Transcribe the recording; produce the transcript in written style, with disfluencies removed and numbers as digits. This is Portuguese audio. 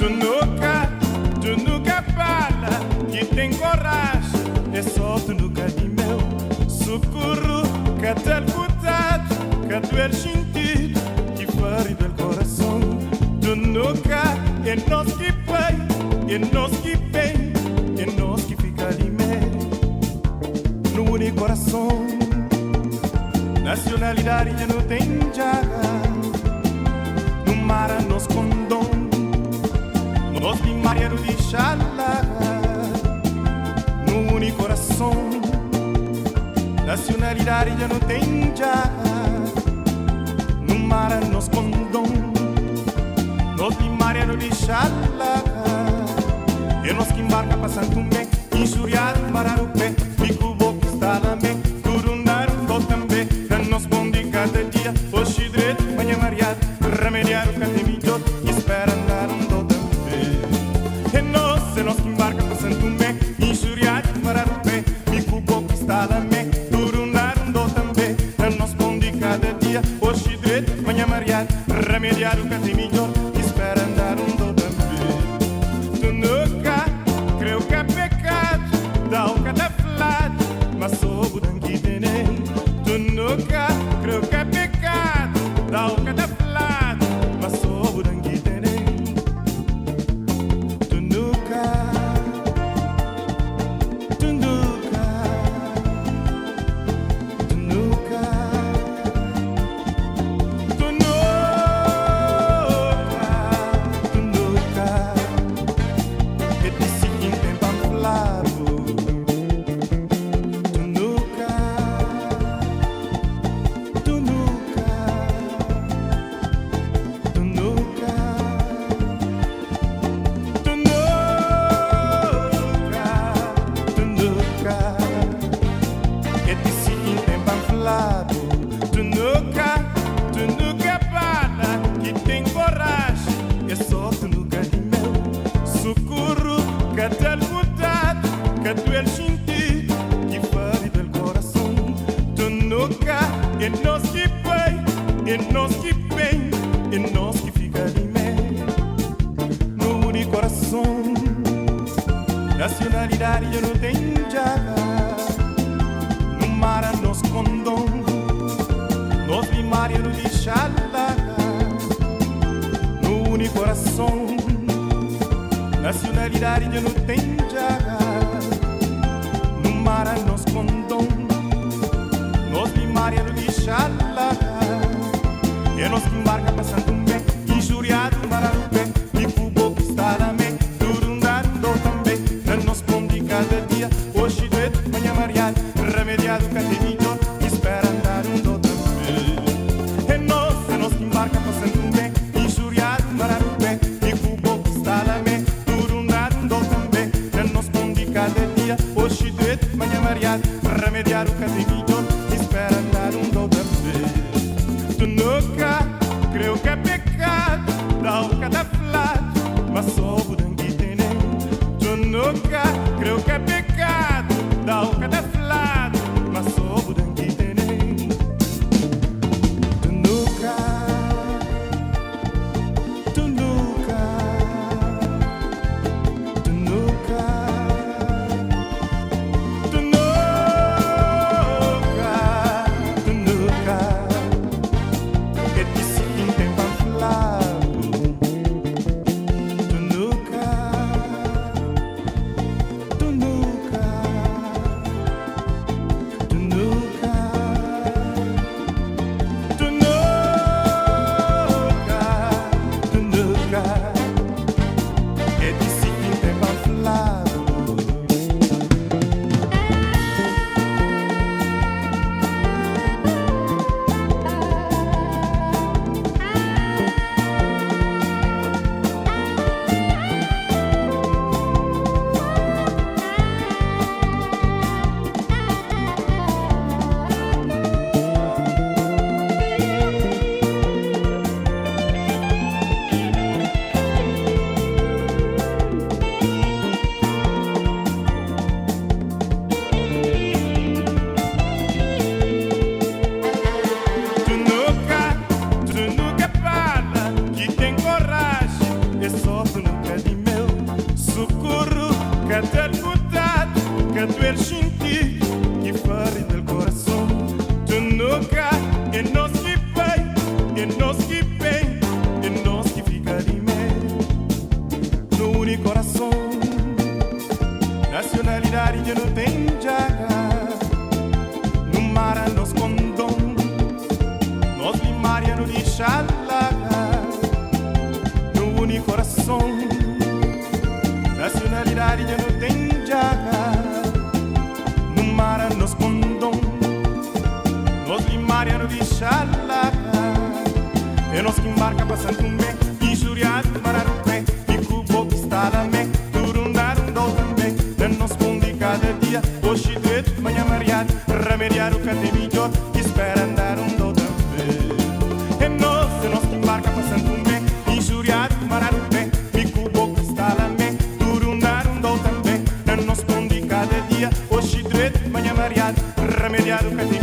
Tu nunca fala que tem coragem. É só tu nunca de meu socorro. Que tal cuidado, que doer sentido, que fere do coração. Tu nunca é nós que pai, é nós que vem, é nós que fica de meu. No único coração, nacionalidade já não tem jaga. No mar nos condom, nos limareiro de xalaga. No único coração, nacionalidade já não tem jaga. No mar nos condom, nos limareiro de xalaga. E nós que embarca para Santo Tomé, injuriado para o pé, fico boca está na mé, coronar o também. Nos bom de cada dia, hoje direito, manhã mariado, remediar o catemilho e espera andar do também. É nós que embarca para Santo Tomé, injuriado para o pé, fico boca está na mé, coronar o também. Nos bom de cada dia, hoje direito, manhã mariado, remediar o catemilho e espera andar do também. Tu nunca creu que é pecado, dá o cataflado, mas sou budanqui tenem. Tu nunca creu que é pecado, dá o cataflado, mas sou budanqui tenem. Tu nunca, tu nunca, tu nunca, tu nunca, e te seguir em pamplado. Tu nunca, tu nunca, tu nunca, tu nunca, e te seguir em pamplado. Tu nunca fala que tem coragem. É só tu nunca de meu socorro. Que tal cuidado, que doer sentido, que fere do coração. Tu nunca é nós que vai, é nós que vem, é nós que fica de meio. No único coração, nacionalidade já não tem jaga. No mar nos condom, nos limareiro de xalaga. No único coração, nacionalidade já não tem jaga. No mar nos condom, nos limareiro de xalaga. E nós que embarca para Santo Tomé, injuriado para o pé, e cubo que está na mé, durundando também. Nos bom de cada dia, hoje doido, manhã mariado, remediado catemilho, espera andar do também. É nós que embarca para Santo Tomé, injuriado para o pé, e cubo que está na mé, durundando também. Nos bom de cada dia, hoje doido, manhã mariado, remediado catemilho, espera andar do também. Tu nunca creu que é pecado, dá o cataflado, mas só budanqui tenem. Tu nunca creu que é pecado, dá o cataflado, mas só budanqui tenem. Tu nunca, tu nunca, tu nunca, tu nunca, tu nunca. E te seguir em pamplado. Tu nunca, tu nunca, tu nunca, tu nunca, tu nunca. E te seguir em pamplado. Tu nunca fala que tem coragem. É só tu nunca solidariedade não tem jaga. No mar nos condom, nos limaria no lixalaga. No único coração, nacionalidade não tem jaga. No mar nos condom, nos limaria no lixalaga. E nos que embarca passando um bem, injuriado para o pé, e cubo que está lá me, turundar também. Não nos conde cada dia, hoje direito, manhã mariado, remediar o que tem melhor, espera andar também. E nós que embarca passando um bem, injuriado para o pé, e cubo que está lá me, turundar também. Não nos conde cada dia, hoje direito, manhã mariado, remediar o que tem